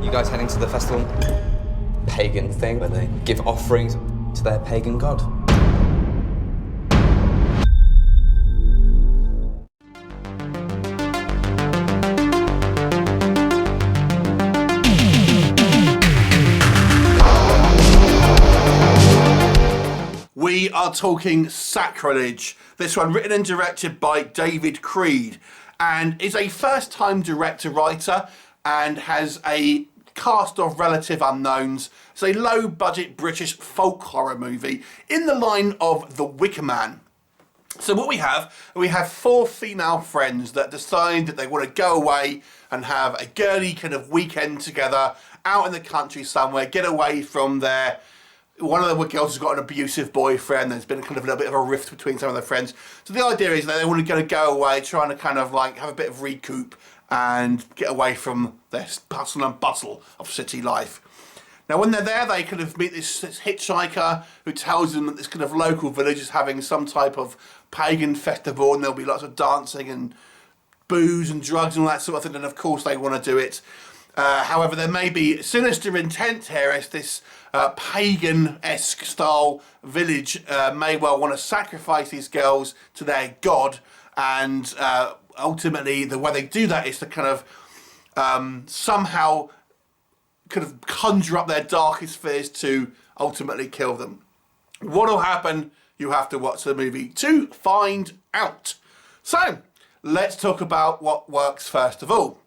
You guys heading to the festival? Pagan thing where they give offerings to their pagan god. We are talking Sacrilege. This one written and directed by David Creed, and is a first-time director-writer and has a cast of relative unknowns. It's a low-budget British folk horror movie in the line of The Wicker Man. So what we have four female friends that decide that they want to go away and have a girly kind of weekend together out in the country somewhere, get away from their... One of the girls has got an abusive boyfriend. There's been kind of a little bit of a rift between some of their friends. So the idea is that they want to go away, trying to kind of like have a bit of recoup and get away from this hustle and bustle of city life. Now when they're there, they kind of meet this hitchhiker who tells them that this kind of local village is having some type of pagan festival, and there'll be lots of dancing and booze and drugs and all that sort of thing, and of course they want to do it. However, there may be sinister intent here, as this pagan-esque style village may well want to sacrifice these girls to their god, and ultimately the way they do that is to kind of somehow kind of conjure up their darkest fears to ultimately kill them. What will happen? You have to watch the movie to find out. So, let's talk about what works first of all.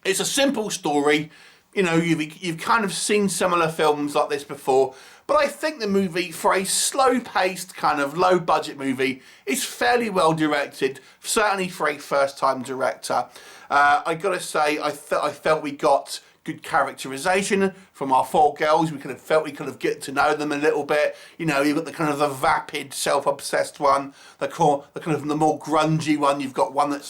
It's a simple story. You know, you've kind of seen similar films like this before, but I think the movie, for a slow-paced kind of low-budget movie, is fairly well directed, certainly for a first-time director. I gotta say, I felt we got good characterization from our four girls. We kind of felt we could have get to know them a little bit. You know, you've got the kind of the vapid, self-obsessed one, the kind of the more grungy one. You've got one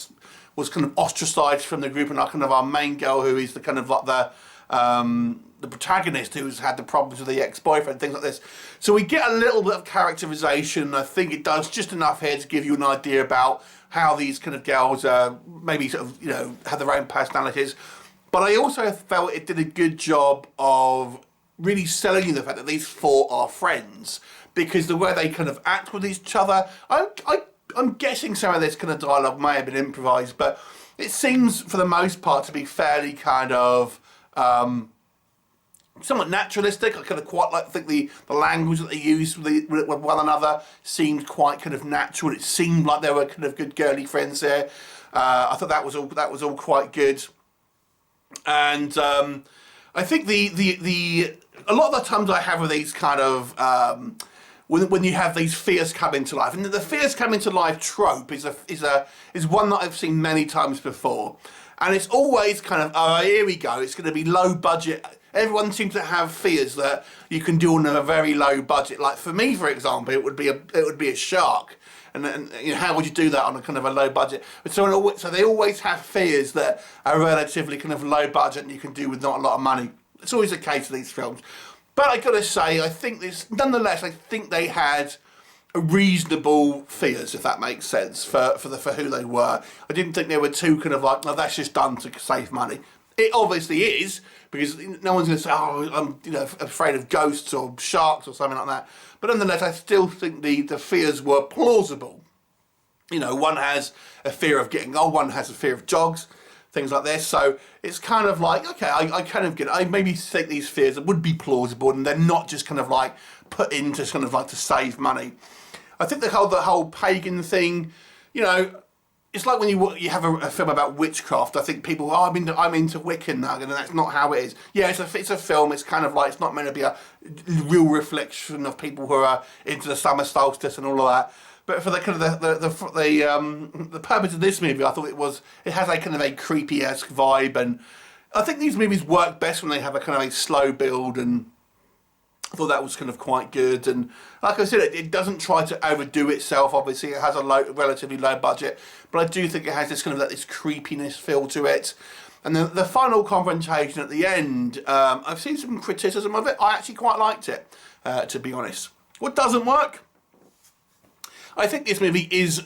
was kind of ostracised from the group, and kind of our main girl, who is the kind of like the protagonist, who's had the problems with the ex-boyfriend, things like this. So we get a little bit of characterization. I think it does just enough here to give you an idea about how these kind of girls maybe sort of, you know, have their own personalities. But I also felt it did a good job of really selling you the fact that these four are friends, because the way they kind of act with each other, I'm guessing some of this kind of dialogue may have been improvised, but it seems for the most part to be fairly kind of somewhat naturalistic. I kind of quite think the language that they used with one another seemed quite kind of natural. It seemed like they were kind of good girly friends there. I thought that was all quite good, and I think the a lot of the times I have with these kind of when you have these fears come into life, and the fears come into life trope is one that I've seen many times before, and it's always kind of, oh, here we go, it's going to be low budget. Everyone seems to have fears that you can do on a very low budget. Like for me, for example, it would be a shark, and you know, how would you do that on a kind of a low budget? So they always have fears that are relatively kind of low budget and you can do with not a lot of money. It's always the case with these films. But I gotta say, I think nonetheless, I think they had a reasonable fears, if that makes sense, for who they were. I didn't think they were too kind of like, no, that's just done to save money. It obviously is, because no one's going to say, oh, I'm afraid of ghosts or sharks or something like that. But nonetheless, I still think the fears were plausible. You know, one has a fear of getting old, one has a fear of dogs, things like this. So it's kind of like, okay, I kind of get it. I maybe think these fears would be plausible, and they're not just kind of like put in to kind of like to save money. I think the whole pagan thing, you know, it's like when you have a film about witchcraft. I think people, oh, I'm into Wiccan now, and that's not how it is. Yeah, it's a film. It's kind of like, it's not meant to be a real reflection of people who are into the summer solstice and all of that. But for the kind of the purpose of this movie, I thought it has a kind of a creepy-esque vibe, and I think these movies work best when they have a kind of a slow build, and I thought that was kind of quite good. And like I said, it doesn't try to overdo itself. Obviously, it has a relatively low budget, but I do think it has this kind of this creepiness feel to it. And the final confrontation at the end, I've seen some criticism of it. I actually quite liked it, to be honest. What doesn't work? I think this movie is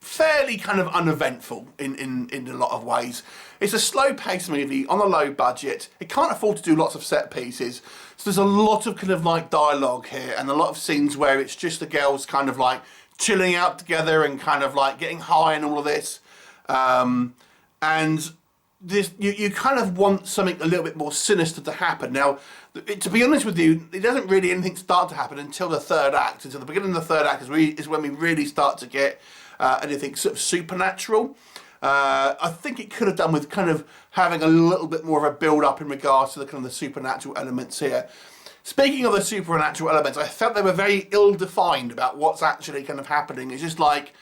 fairly kind of uneventful in a lot of ways. It's a slow-paced movie on a low budget. It can't afford to do lots of set pieces. So there's a lot of kind of like dialogue here and a lot of scenes where it's just the girls kind of like chilling out together and kind of like getting high and all of this. And this, you kind of want something a little bit more sinister to happen. Now, to be honest with you, it doesn't really anything start to happen until the third act. Until the beginning of the third act is when we really start to get anything sort of supernatural. I think it could have done with kind of having a little bit more of a build-up in regards to the kind of the supernatural elements here. Speaking of the supernatural elements, I felt they were very ill-defined about what's actually kind of happening. It's just like,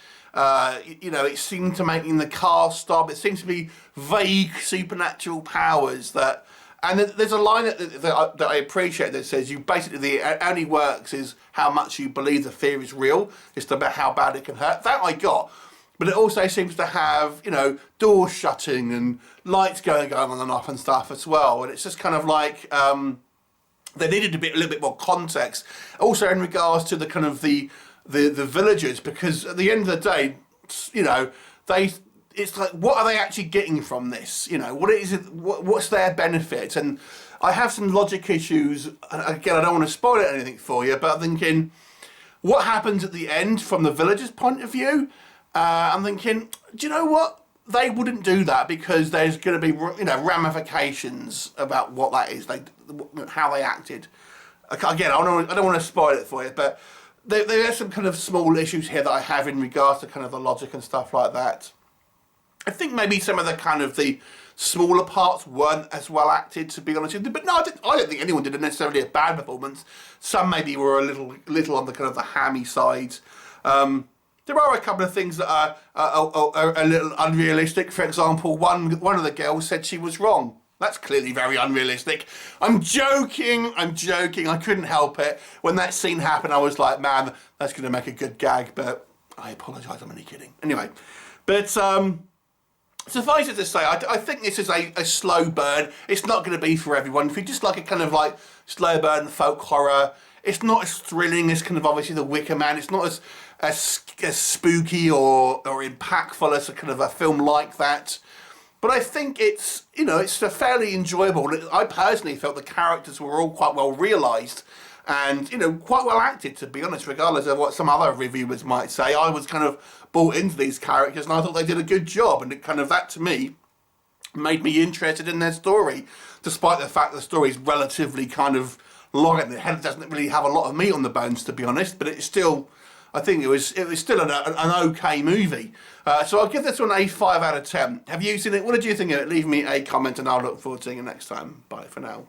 you know, it seemed to making the car stop. It seems to be vague supernatural powers that... And there's a line that I appreciate that says, you basically, it only works is how much you believe the fear is real, just about how bad it can hurt. That I got. But it also seems to have, you know, doors shutting and lights going on and off and stuff as well. And it's just kind of like... They needed a little bit more context. Also in regards to the kind of the villagers, because at the end of the day, you know, it's like, what are they actually getting from this? You know, what's their benefit? And I have some logic issues. Again, I don't want to spoil anything for you, but I'm thinking, what happens at the end from the villagers' point of view? I'm thinking, do you know what? They wouldn't do that because there's going to be, you know, ramifications about what that is, how they acted. Again, I don't want to spoil it for you, but there are some kind of small issues here that I have in regards to kind of the logic and stuff like that. I think maybe some of the kind of the smaller parts weren't as well acted, to be honest with you. But no, I don't think anyone did necessarily a bad performance. Some maybe were a little on the kind of the hammy side. There are a couple of things that are a little unrealistic. For example, one of the girls said she was wrong. That's clearly very unrealistic. I'm joking. I couldn't help it. When that scene happened, I was like, man, that's going to make a good gag, but I apologise, I'm only kidding. Anyway, but suffice it to say, I think this is a slow burn. It's not going to be for everyone. If you just like a kind of like slow burn folk horror, it's not as thrilling as kind of obviously The Wicker Man. It's not as spooky or impactful as a kind of a film like that. But I think it's, you know, it's a fairly enjoyable. I personally felt the characters were all quite well realised and, you know, quite well acted, to be honest, regardless of what some other reviewers might say. I was kind of bought into these characters and I thought they did a good job, and it kind of, that to me made me interested in their story, despite the fact the story is relatively kind of long and it doesn't really have a lot of meat on the bones, to be honest, but it's still... I think it was still an okay movie. So I'll give this one a 5 out of 10. Have you seen it? What did you think of it? Leave me a comment and I'll look forward to seeing you next time. Bye for now.